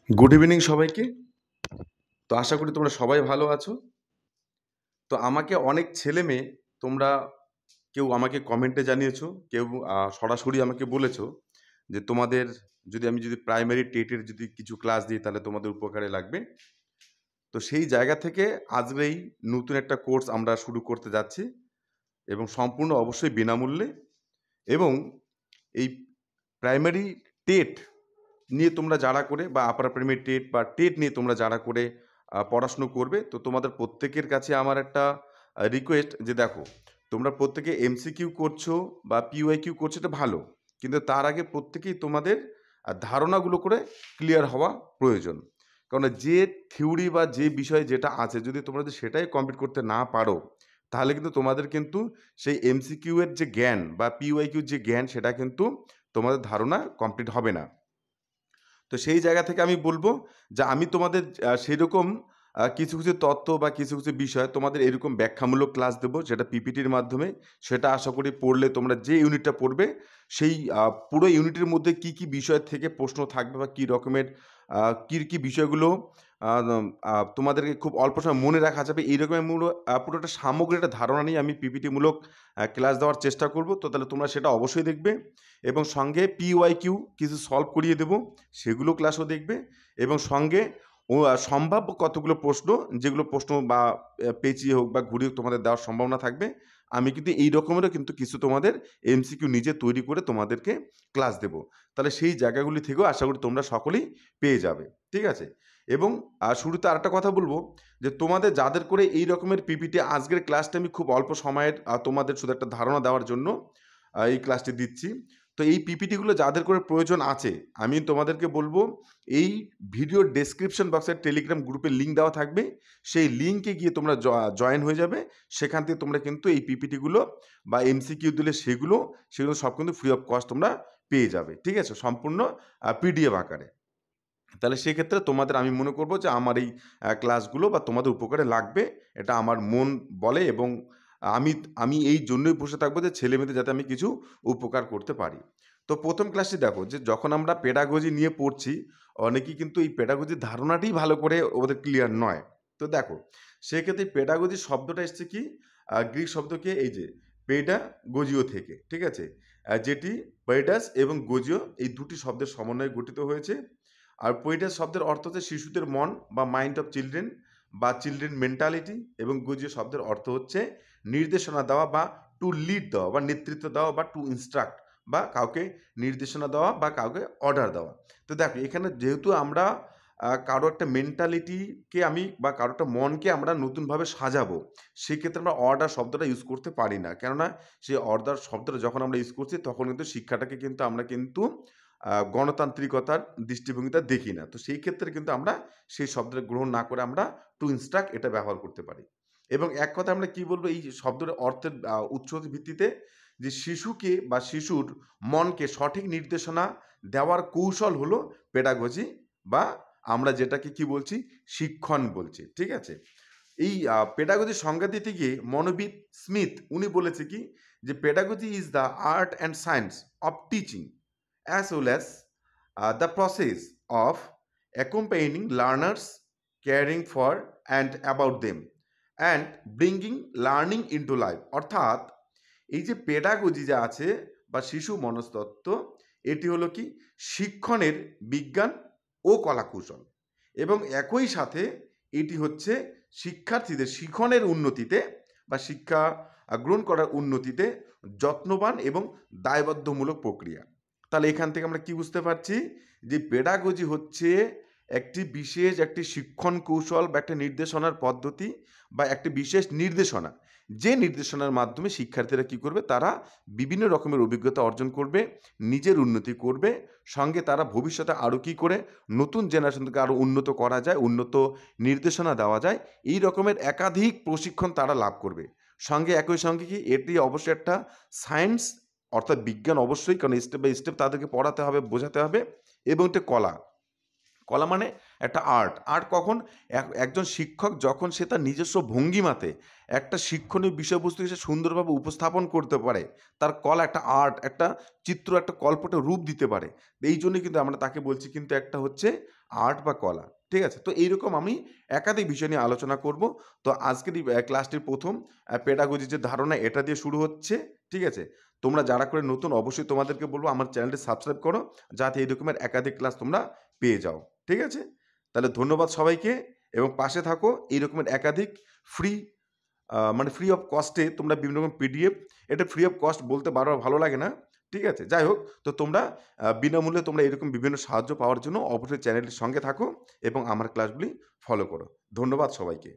Good evening সবাইকে। তো আশা করি তোমরা সবাই ভালো আছো। তো আমাকে অনেক ছেলেমেয়ে তোমরা কেউ আমাকে কমেন্টে জানিয়েছো, কেউ সরাসরি আমাকে বলেছো যে তোমাদের যদি প্রাইমারি টেটের যদি কিছু ক্লাস দিই তাহলে তোমাদের উপকারে লাগবে। তো সেই জায়গা থেকে আজকের এই নতুন একটা কোর্স আমরা শুরু করতে যাচ্ছি এবং সম্পূর্ণ অবশ্যই বিনামূল্যে। এবং এই প্রাইমারি টেট নিয়ে তোমরা যারা করে বা আপার প্রাইমারি টেট বা টেট নিয়ে তোমরা যারা করে পড়াশুনো করবে, তো তোমাদের প্রত্যেকের কাছে আমার একটা রিকোয়েস্ট যে দেখো, তোমরা প্রত্যেকে এমসিকিউ করছো বা পিওয়াইকিউ করছো, এটা ভালো, কিন্তু তার আগে প্রত্যেকেই তোমাদের ধারণাগুলো করে ক্লিয়ার হওয়া প্রয়োজন। কারণ যে থিওরি বা যে বিষয়ে যেটা আছে, যদি তোমরা যদি সেটাই কমপ্লিট করতে না পারো, তাহলে কিন্তু তোমাদের কিন্তু সেই এমসিকিউ এর যে জ্ঞান বা পিওয়াইকিউ যে জ্ঞান, সেটা কিন্তু তোমাদের ধারণা কমপ্লিট হবে না। তো সেই জায়গা থেকে আমি বলবো যে আমি তোমাদের সেরকম কিছু কিছু তথ্য বা কিছু কিছু বিষয় তোমাদের এরকম ব্যাখ্যামূলক ক্লাস দেবো, যেটা পিপিটির মাধ্যমে। সেটা আশা করি পড়লে তোমরা যে ইউনিটটা পড়বে সেই পুরো ইউনিটের মধ্যে কি কি বিষয় থেকে প্রশ্ন থাকবে বা কী রকমের কী কী বিষয়গুলো তোমাদেরকে খুব অল্প সময় মনে রাখা যাবে, এই রকমের পুরোটা সামগ্রী একটা ধারণা নিয়ে আমি পিপিটিমূলক ক্লাস দেওয়ার চেষ্টা করব। তো তাহলে তোমরা সেটা অবশ্যই দেখবে এবং সঙ্গে পিওয়াইকিউ কিছু সলভ করিয়ে দেবো, সেগুলো ক্লাসও দেখবে। এবং সঙ্গে সম্ভাব্য কতগুলো প্রশ্ন, যেগুলো প্রশ্ন বা পেঁচিয়ে হোক বা ঘুরিয়ে হোক তোমাদের দেওয়ার সম্ভাবনা থাকবে, আমি কিন্তু এই রকমেরও কিন্তু কিছু তোমাদের এমসিকিউ নিজে তৈরি করে তোমাদেরকে ক্লাস দেব। তাহলে সেই জায়গাগুলি থেকেও আশা করি তোমরা সকলেই পেয়ে যাবে, ঠিক আছে? এবং শুরুতে আরেকটা কথা বলবো যে তোমাদের যাদের করে এই রকমের পিপিটি, আজকের ক্লাসটা আমি খুব অল্প সময়ের তোমাদের শুধু একটা ধারণা দেওয়ার জন্য এই ক্লাসটি দিচ্ছি। তো এই পিপিটিগুলো যাদের করে প্রয়োজন আছে, আমি তোমাদেরকে বলবো এই ভিডিওর ডেসক্রিপশন বক্সের টেলিগ্রাম গ্রুপের লিঙ্ক দেওয়া থাকবে, সেই লিঙ্কে গিয়ে তোমরা জয়েন হয়ে যাবে। সেখান থেকে তোমরা কিন্তু এই পিপিটিগুলো বা এমসিকিউ দিলে সেগুলো সব কিন্তু ফ্রি অফ কস্ট তোমরা পেয়ে যাবে, ঠিক আছে? সম্পূর্ণ পিডিএফ আকারে। তাহলে সেক্ষেত্রে তোমাদের আমি মনে করব যে আমার এই ক্লাসগুলো বা তোমাদের উপকারে লাগবে, এটা আমার মন বলে। এবং আমি আমি এই জন্যই বসে থাকবো যে ছেলেমেয়েদের যাতে আমি কিছু উপকার করতে পারি। তো প্রথম ক্লাসটি দেখো, যে যখন আমরা পেডাগজি নিয়ে পড়ছি, অনেকেই কিন্তু এই পেডাগজির ধারণাটি ভালো করে ওদের ক্লিয়ার নয়। তো দেখো, সেক্ষেত্রে পেডাগজি শব্দটা এসছে কি, গ্রিক শব্দকে এই যে পেডাগোজিও থেকে, ঠিক আছে? যেটি পেডাস এবং গোজিও এই দুটি শব্দের সমন্বয়ে গঠিত হয়েছে। আর পোয়েটাস শব্দের অর্থ হচ্ছে শিশুদের মন বা মাইন্ড অফ চিলড্রেন বা চিলড্রেন মেন্টালিটি। এবং গুজিও শব্দের অর্থ হচ্ছে নির্দেশনা দেওয়া বা টু লিড দেওয়া বা নেতৃত্ব দেওয়া বা টু ইনস্ট্রাক্ট বা কাউকে নির্দেশনা দেওয়া বা কাউকে অর্ডার দেওয়া। তো দেখো, এখানে যেহেতু আমরা কারো একটা মেন্টালিটিকে আমি বা কারো একটা মনকে আমরা নতুনভাবে সাজাবো, সেক্ষেত্রে আমরা অর্ডার শব্দটা ইউজ করতে পারি না। কেননা সেই অর্ডার শব্দটা যখন আমরা ইউজ করছি, তখন কিন্তু শিক্ষাটাকে কিন্তু আমরা কিন্তু গণতান্ত্রিকতার দৃষ্টিভঙ্গিটা দেখি না। তো সেই ক্ষেত্রে কিন্তু আমরা সেই শব্দটা গ্রহণ না করে আমরা টু ইনস্ট্রাক্ট এটা ব্যবহার করতে পারি। এবং এক কথায় আমরা কি বলবো, এই শব্দের অর্থের উৎস ভিত্তিতে যে শিশুকে বা শিশুর মনকে সঠিক নির্দেশনা দেওয়ার কৌশল হলো পেডাগজি, বা আমরা যেটাকে কি বলছি, শিক্ষণ বলছি, ঠিক আছে? এই পেডাগজির সংজ্ঞা দিতে গিয়ে মনোবিদ স্মিথ উনি বলেছে কি, যে pedagogy is the art and science of teaching as well as the process of accompanying learners, caring for and about them, and bringing learning into life। অর্থাৎ এই যে পেডাগজি যা আছে বা শিশু মনস্তত্ত্ব, এটি হলো কি শিক্ষণের বিজ্ঞান ও কলাকৌশল। এবং একই সাথে এটি হচ্ছে শিক্ষার্থীদের শিখনের উন্নতিতে বা শিক্ষা গ্রহণ করার উন্নতিতে যত্নবান এবং দায়বদ্ধমূলক প্রক্রিয়া। তাহলে এখান থেকে আমরা কি বুঝতে পারছি, যে পেডাগজি হচ্ছে একটি শিক্ষণ কৌশল বা একটা নির্দেশনার পদ্ধতি বা একটি বিশেষ নির্দেশনা, যে নির্দেশনার মাধ্যমে শিক্ষার্থীরা কি করবে, তারা বিভিন্ন রকমের অভিজ্ঞতা অর্জন করবে, নিজের উন্নতি করবে, সঙ্গে তারা ভবিষ্যতে আরও কি করে নতুন জেনারেশনকে আরও উন্নত করা যায়, উন্নত নির্দেশনা দেওয়া যায়, এই রকমের একাধিক প্রশিক্ষণ তারা লাভ করবে। সঙ্গে একই সঙ্গে কি এটি অবশ্যই একটা সায়েন্স, অর্থাৎ বিজ্ঞান অবশ্যই, কারণ স্টেপ বাই স্টেপ তাদেরকে পড়াতে হবে, বোঝাতে হবে। এবং এটা কলা, কলা মানে একটা আর্ট। আর্ট কখন? একজন শিক্ষক যখন সে তার নিজস্ব ভঙ্গিমাতে একটা শিক্ষণীয় বিষয়বস্তুকে সে সুন্দরভাবে উপস্থাপন করতে পারে, তার কলা একটা আর্ট, একটা চিত্র, একটা কল্পটা রূপ দিতে পারে। এই জন্যই কিন্তু আমরা তাকে বলছি কিন্তু একটা হচ্ছে আর্ট বা কলা। ঠিক আছে? তো এইরকম আমি একাধিক বিষয় নিয়ে আলোচনা করব। তো আজকের এই ক্লাসটির ১ম পেডাগজি যে ধারণা এটা দিয়ে শুরু হচ্ছে। ঠিক আছে? তোমরা যারা করে নতুন অবশ্যই তোমাদেরকে বলব আমার চ্যানেলটি সাবস্ক্রাইব করো, যাতে এই রকমের একাধিক ক্লাস তোমরা পেয়ে যাও। ঠিক আছে? তাহলে ধন্যবাদ সবাইকে এবং পাশে থাকো। এই রকমের একাধিক ফ্রি মানে ফ্রি অফ কস্টে তোমরা বিভিন্ন রকম পিডিএফ, এটা ফ্রি অফ কস্ট বলতে বারবার ভালো লাগে না। ঠিক আছে? যাই হোক, তো তোমরা বিনামূল্যে তোমরা এরকম বিভিন্ন সাহায্য পাওয়ার জন্য অবশ্যই চ্যানেলটির সঙ্গে থাকো এবং আমার ক্লাসগুলি ফলো করো। ধন্যবাদ সবাইকে।